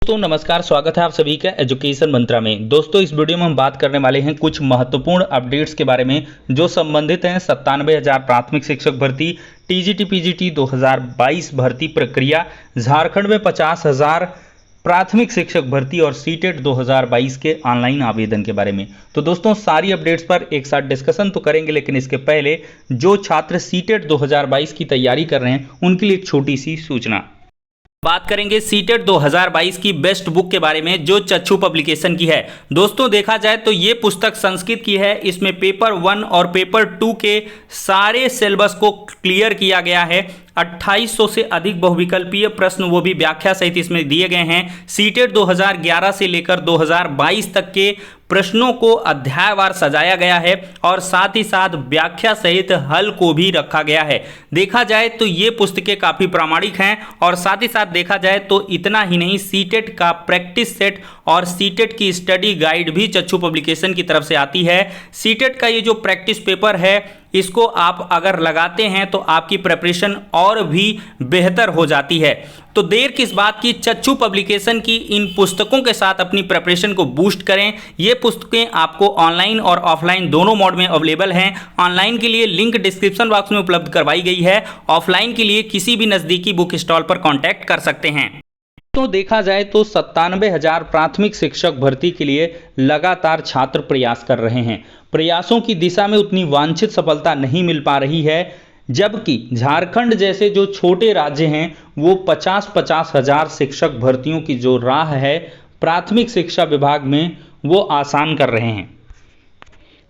दोस्तों नमस्कार, स्वागत है आप सभी का एजुकेशन मंत्रा में। दोस्तों इस वीडियो में हम बात करने वाले हैं कुछ महत्वपूर्ण अपडेट्स के बारे में जो संबंधित हैं 97,000 प्राथमिक शिक्षक भर्ती, टीजीटी पीजीटी 2022 भर्ती प्रक्रिया, झारखंड में 50,000 प्राथमिक शिक्षक भर्ती और सीटेट 2022 के ऑनलाइन आवेदन के बारे में। तो दोस्तों सारी अपडेट्स पर एक साथ डिस्कशन तो करेंगे, लेकिन इसके पहले जो छात्र सीटेट 2022 की तैयारी कर रहे हैं उनके लिए एक छोटी सी सूचना। बात करेंगे सीटेट 2022 की बेस्ट बुक के बारे में जो चक्षु पब्लिकेशन की है। दोस्तों देखा जाए तो ये पुस्तक संस्कृत की है। इसमें पेपर 1 और पेपर 2 के सारे सिलेबस को क्लियर किया गया है। 2800 से अधिक बहुविकल्पीय प्रश्न वो भी व्याख्या सहित इसमें दिए गए हैं। सीटेट 2011 से लेकर 2022 तक के प्रश्नों को अध्यायवार सजाया गया है और साथ ही साथ व्याख्या सहित हल को भी रखा गया है। देखा जाए तो ये पुस्तकें काफ़ी प्रामाणिक हैं और साथ ही साथ देखा जाए तो इतना ही नहीं, सीटेट का प्रैक्टिस सेट और सीटेट की स्टडी गाइड भी चक्षु पब्लिकेशन की तरफ से आती है। सीटेट का ये जो प्रैक्टिस पेपर है इसको आप अगर लगाते हैं तो आपकी प्रिपरेशन और भी बेहतर हो जाती है। तो देर किस बात की, चक्षु पब्लिकेशन की इन पुस्तकों के साथ अपनी प्रिपरेशन को बूस्ट करें। ये पुस्तकें आपको ऑनलाइन और ऑफलाइन दोनों मोड में अवेलेबल हैं। ऑनलाइन के लिए लिंक डिस्क्रिप्शन बॉक्स में उपलब्ध करवाई गई है। ऑफलाइन के लिए किसी भी नज़दीकी बुक स्टॉल पर कॉन्टैक्ट कर सकते हैं। तो देखा जाए तो 97,000 प्राथमिक शिक्षक भर्ती के लिए लगातार छात्र प्रयास कर रहे हैं। प्रयासों की दिशा में उतनी वांछित सफलता नहीं मिल पा रही है, जबकि झारखंड जैसे जो छोटे राज्य हैं वो 50-50 हजार शिक्षक भर्तियों की जो राह है प्राथमिक शिक्षा विभाग में वो आसान कर रहे हैं।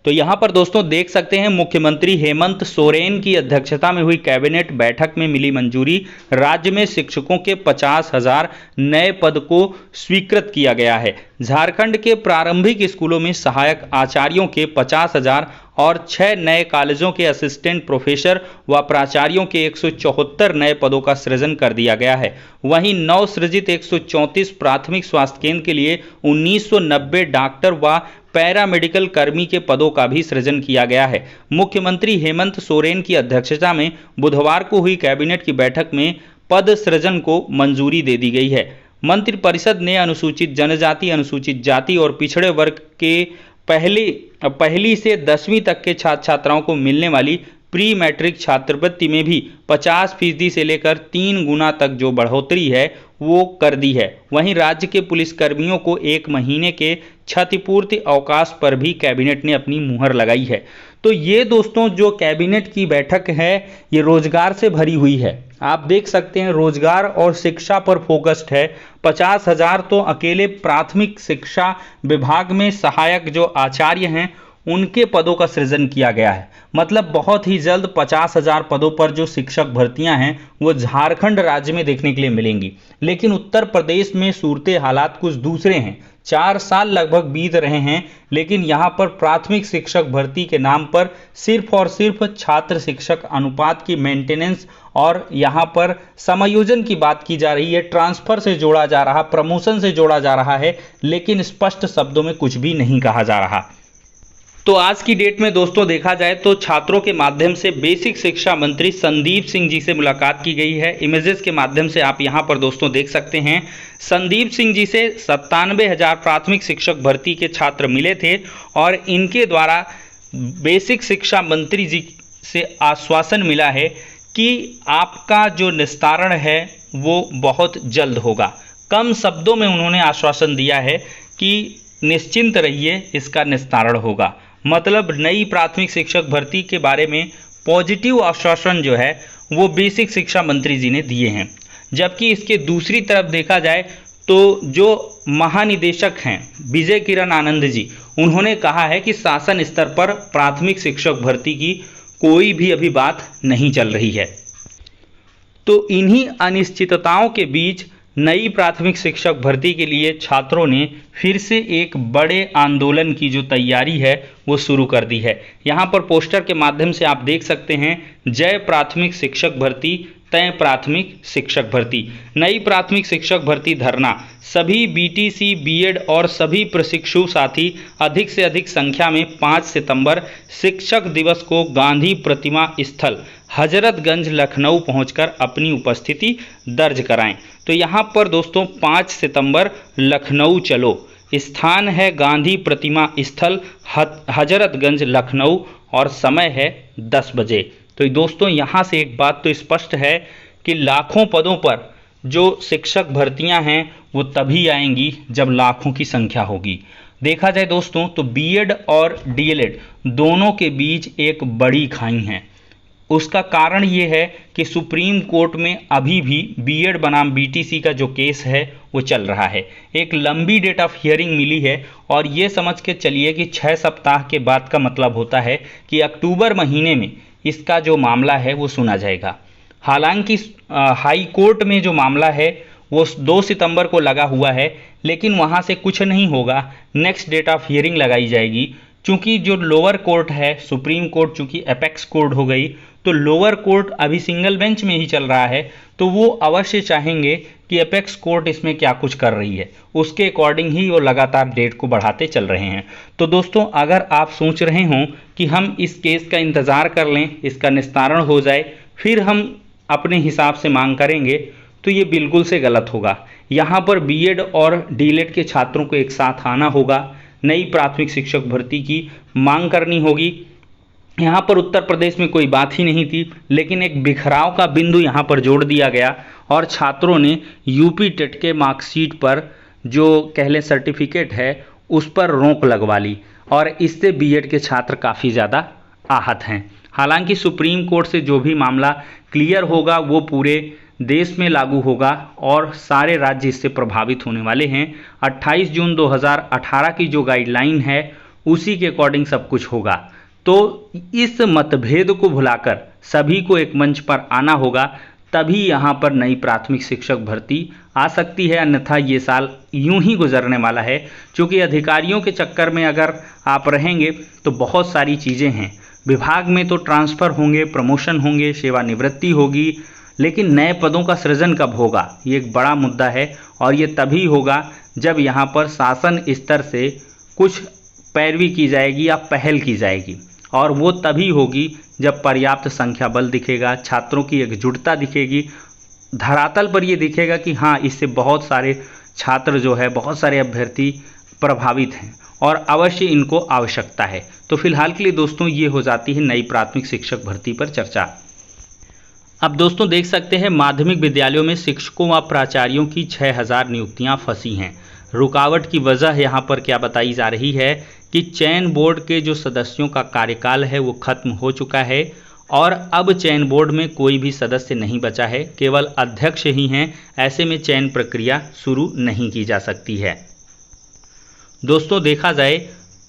तो यहाँ पर दोस्तों देख सकते हैं मुख्यमंत्री हेमंत सोरेन की अध्यक्षता में हुई कैबिनेट बैठक में मिली मंजूरी। राज्य में शिक्षकों के 50,000 नए पद को स्वीकृत किया गया है। झारखंड के प्रारंभिक स्कूलों में सहायक आचार्यों के 50,000 और 6 नए कॉलेजों के असिस्टेंट प्रोफेसर व प्राचार्यों के 174 नए पदों का सृजन कर दिया गया है। वहीं नव सृजित 134 प्राथमिक स्वास्थ्य केंद्र के लिए 1990 डॉक्टर व पैरामेडिकल कर्मी के पदों का भी सृजन किया गया है। मुख्यमंत्री हेमंत सोरेन की अध्यक्षता में बुधवार को हुई कैबिनेट की बैठक में पद सृजन को मंजूरी दे दी गई है। मंत्रिपरिषद ने अनुसूचित जनजाति, अनुसूचित जाति और पिछड़े वर्ग के पहली से 10वीं तक के छात्र छात्राओं को मिलने वाली प्री मैट्रिक छात्रवृत्ति में भी 50% से लेकर 3 गुना तक जो बढ़ोतरी है वो कर दी है। वहीं राज्य के पुलिसकर्मियों को 1 महीने के क्षतिपूर्ति अवकाश पर भी कैबिनेट ने अपनी मुहर लगाई है। तो ये दोस्तों जो कैबिनेट की बैठक है ये रोजगार से भरी हुई है। आप देख सकते हैं रोजगार और शिक्षा पर फोकस्ड है। 50,000 तो अकेले प्राथमिक शिक्षा विभाग में सहायक जो आचार्य हैं उनके पदों का सृजन किया गया है। मतलब बहुत ही जल्द 50,000 पदों पर जो शिक्षक भर्तियां हैं वो झारखंड राज्य में देखने के लिए मिलेंगी। लेकिन उत्तर प्रदेश में सूरत हालात कुछ दूसरे हैं। 4 साल लगभग बीत रहे हैं, लेकिन यहाँ पर प्राथमिक शिक्षक भर्ती के नाम पर सिर्फ और सिर्फ छात्र शिक्षक अनुपात की मेंटेनेंस और यहाँ पर समायोजन की बात की जा रही है। ट्रांसफर से जोड़ा जा रहा, प्रमोशन से जोड़ा जा रहा है, लेकिन स्पष्ट शब्दों में कुछ भी नहीं कहा जा रहा। तो आज की डेट में दोस्तों देखा जाए तो छात्रों के माध्यम से बेसिक शिक्षा मंत्री संदीप सिंह जी से मुलाकात की गई है। इमेजेस के माध्यम से आप यहां पर दोस्तों देख सकते हैं। संदीप सिंह जी से 97,000 प्राथमिक शिक्षक भर्ती के छात्र मिले थे और इनके द्वारा बेसिक शिक्षा मंत्री जी से आश्वासन मिला है कि आपका जो निस्तारण है वो बहुत जल्द होगा। कम शब्दों में उन्होंने आश्वासन दिया है कि निश्चिंत रहिए, इसका निस्तारण होगा। मतलब नई प्राथमिक शिक्षक भर्ती के बारे में पॉजिटिव आश्वासन जो है वो बेसिक शिक्षा मंत्री जी ने दिए हैं। जबकि इसके दूसरी तरफ देखा जाए तो जो महानिदेशक हैं विजय किरण आनंद जी, उन्होंने कहा है कि शासन स्तर पर प्राथमिक शिक्षक भर्ती की कोई भी अभी बात नहीं चल रही है। तो इन्हीं अनिश्चितताओं के बीच नई प्राथमिक शिक्षक भर्ती के लिए छात्रों ने फिर से एक बड़े आंदोलन की जो तैयारी है वो शुरू कर दी है। यहाँ पर पोस्टर के माध्यम से आप देख सकते हैं, जय प्राथमिक शिक्षक भर्ती, तय प्राथमिक शिक्षक भर्ती। नई प्राथमिक शिक्षक भर्ती धरना, सभी बीटीसी, बीएड और सभी प्रशिक्षु साथी अधिक से अधिक संख्या में 5 सितंबर शिक्षक दिवस को गांधी प्रतिमा स्थल हजरतगंज लखनऊ पहुंचकर अपनी उपस्थिति दर्ज कराएं। तो यहाँ पर दोस्तों 5 सितंबर लखनऊ चलो, स्थान है गांधी प्रतिमा स्थल हजरतगंज लखनऊ और समय है 10 बजे। तो दोस्तों यहाँ से एक बात तो स्पष्ट है कि लाखों पदों पर जो शिक्षक भर्तियां हैं वो तभी आएंगी जब लाखों की संख्या होगी। देखा जाए दोस्तों तो बीएड और डीएलएड दोनों के बीच एक बड़ी खाई है। उसका कारण ये है कि सुप्रीम कोर्ट में अभी भी बीएड बनाम बीटीसी का जो केस है वो चल रहा है। एक लंबी डेट ऑफ हियरिंग मिली है और ये समझ के चलिए कि 6 सप्ताह के बाद का मतलब होता है कि अक्टूबर महीने में इसका जो मामला है वो सुना जाएगा। हालांकि हाई कोर्ट में जो मामला है वो 2 सितंबर को लगा हुआ है, लेकिन वहाँ से कुछ नहीं होगा, नेक्स्ट डेट ऑफ हियरिंग लगाई जाएगी। चूंकि जो लोअर कोर्ट है, सुप्रीम कोर्ट चूंकि एपेक्स कोर्ट हो गई, तो लोअर कोर्ट अभी सिंगल बेंच में ही चल रहा है, तो वो अवश्य चाहेंगे कि एपेक्स कोर्ट इसमें क्या कुछ कर रही है, उसके अकॉर्डिंग ही वो लगातार डेट को बढ़ाते चल रहे हैं। तो दोस्तों अगर आप सोच रहे हों कि हम इस केस का इंतज़ार कर लें, इसका निस्तारण हो जाए, फिर हम अपने हिसाब से मांग करेंगे, तो ये बिल्कुल से गलत होगा। यहाँ पर बीएड और डीएलएड के छात्रों को एक साथ आना होगा, नई प्राथमिक शिक्षक भर्ती की मांग करनी होगी। यहाँ पर उत्तर प्रदेश में कोई बात ही नहीं थी, लेकिन एक बिखराव का बिंदु यहाँ पर जोड़ दिया गया और छात्रों ने यूपी टेट के मार्कशीट पर जो कह लें सर्टिफिकेट है उस पर रोक लगवा ली और इससे बीएड के छात्र काफ़ी ज़्यादा आहत हैं। हालांकि सुप्रीम कोर्ट से जो भी मामला क्लियर होगा वो पूरे देश में लागू होगा और सारे राज्य इससे प्रभावित होने वाले हैं। 28 जून 2018 की जो गाइडलाइन है उसी के अकॉर्डिंग सब कुछ होगा। तो इस मतभेद को भुलाकर सभी को एक मंच पर आना होगा, तभी यहाँ पर नई प्राथमिक शिक्षक भर्ती आ सकती है, अन्यथा ये साल यूं ही गुजरने वाला है। क्योंकि अधिकारियों के चक्कर में अगर आप रहेंगे तो बहुत सारी चीज़ें हैं, विभाग में तो ट्रांसफ़र होंगे, प्रमोशन होंगे, सेवानिवृत्ति होगी, लेकिन नए पदों का सृजन कब होगा ये एक बड़ा मुद्दा है और ये तभी होगा जब यहाँ पर शासन स्तर से कुछ पैरवी की जाएगी या पहल की जाएगी, और वो तभी होगी जब पर्याप्त संख्या बल दिखेगा, छात्रों की एकजुटता दिखेगी, धरातल पर ये दिखेगा कि हाँ इससे बहुत सारे छात्र जो है, बहुत सारे अभ्यर्थी प्रभावित हैं और अवश्य इनको आवश्यकता है। तो फिलहाल के लिए दोस्तों ये हो जाती है नई प्राथमिक शिक्षक भर्ती पर चर्चा। अब दोस्तों देख सकते हैं माध्यमिक विद्यालयों में शिक्षकों व प्राचार्यों की 6000 नियुक्तियां फंसी हैं। रुकावट की वजह यहाँ पर क्या बताई जा रही है कि चयन बोर्ड के जो सदस्यों का कार्यकाल है वो खत्म हो चुका है और अब चयन बोर्ड में कोई भी सदस्य नहीं बचा है, केवल अध्यक्ष ही हैं। ऐसे में चयन प्रक्रिया शुरू नहीं की जा सकती है। दोस्तों देखा जाए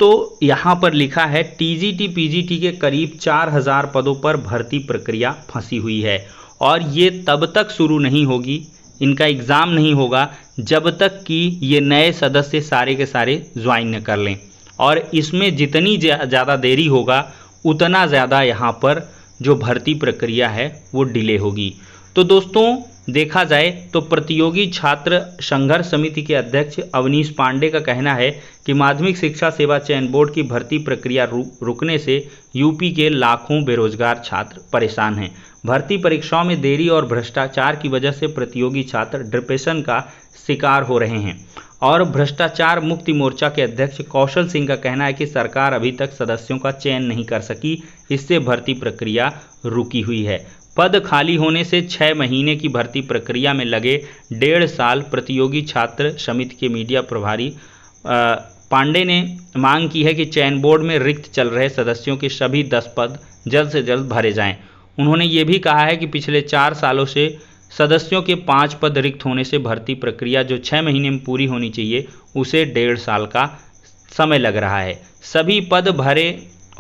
तो यहाँ पर लिखा है टीजीटी पीजीटी के करीब 4000 पदों पर भर्ती प्रक्रिया फंसी हुई है और ये तब तक शुरू नहीं होगी, इनका एग्ज़ाम नहीं होगा जब तक कि ये नए सदस्य सारे के सारे ज्वाइन न कर लें, और इसमें जितनी ज़्यादा देरी होगा उतना ज़्यादा यहाँ पर जो भर्ती प्रक्रिया है वो डिले होगी। तो दोस्तों देखा जाए तो प्रतियोगी छात्र संघर्ष समिति के अध्यक्ष अवनीश पांडे का कहना है कि माध्यमिक शिक्षा सेवा चयन बोर्ड की भर्ती प्रक्रिया रुकने से यूपी के लाखों बेरोजगार छात्र परेशान हैं। भर्ती परीक्षाओं में देरी और भ्रष्टाचार की वजह से प्रतियोगी छात्र डिप्रेशन का शिकार हो रहे हैं। और भ्रष्टाचार मुक्ति मोर्चा के अध्यक्ष कौशल सिंह का कहना है कि सरकार अभी तक सदस्यों का चयन नहीं कर सकी, इससे भर्ती प्रक्रिया रुकी हुई है। पद खाली होने से 6 महीने की भर्ती प्रक्रिया में लगे 1.5 साल। प्रतियोगी छात्र समिति के मीडिया प्रभारी पांडे ने मांग की है कि चयन बोर्ड में रिक्त चल रहे सदस्यों के सभी 10 पद जल्द से जल्द भरे जाएं। उन्होंने ये भी कहा है कि पिछले 4 सालों से सदस्यों के 5 पद रिक्त होने से भर्ती प्रक्रिया जो 6 महीने में पूरी होनी चाहिए उसे 1.5 साल का समय लग रहा है। सभी पद भरे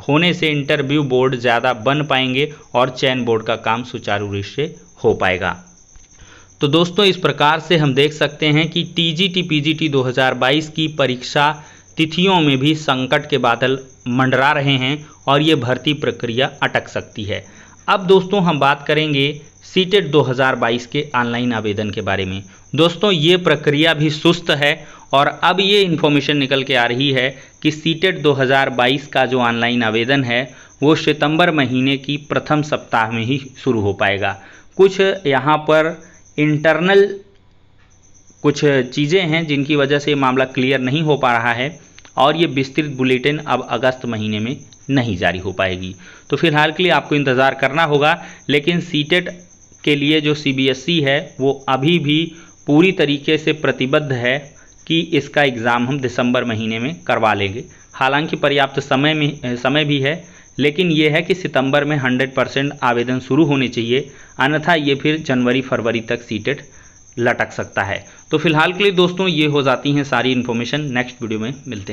होने से इंटरव्यू बोर्ड ज़्यादा बन पाएंगे और चयन बोर्ड का काम सुचारू रूप से हो पाएगा। तो दोस्तों इस प्रकार से हम देख सकते हैं कि टीजीटी पीजीटी 2022 की परीक्षा तिथियों में भी संकट के बादल मंडरा रहे हैं और ये भर्ती प्रक्रिया अटक सकती है। अब दोस्तों हम बात करेंगे सीटेट 2022 के ऑनलाइन आवेदन के बारे में। दोस्तों ये प्रक्रिया भी सुस्त है और अब ये इन्फॉर्मेशन निकल के आ रही है कि सीटेट 2022 का जो ऑनलाइन आवेदन है वो सितंबर महीने की प्रथम सप्ताह में ही शुरू हो पाएगा। कुछ यहाँ पर इंटरनल कुछ चीज़ें हैं जिनकी वजह से ये मामला क्लियर नहीं हो पा रहा है और ये विस्तृत बुलेटिन अब अगस्त महीने में नहीं जारी हो पाएगी। तो फिलहाल के लिए आपको इंतज़ार करना होगा, लेकिन सीटेट के लिए जो CBSE है वो अभी भी पूरी तरीके से प्रतिबद्ध है कि इसका एग्ज़ाम हम दिसंबर महीने में करवा लेंगे। हालांकि पर्याप्त समय भी है, लेकिन ये है कि सितंबर में 100% आवेदन शुरू होने चाहिए, अन्यथा ये फिर जनवरी फरवरी तक सीटेट लटक सकता है। तो फिलहाल के लिए दोस्तों ये हो जाती हैं सारी इन्फॉर्मेशन। नेक्स्ट वीडियो में मिलते हैं।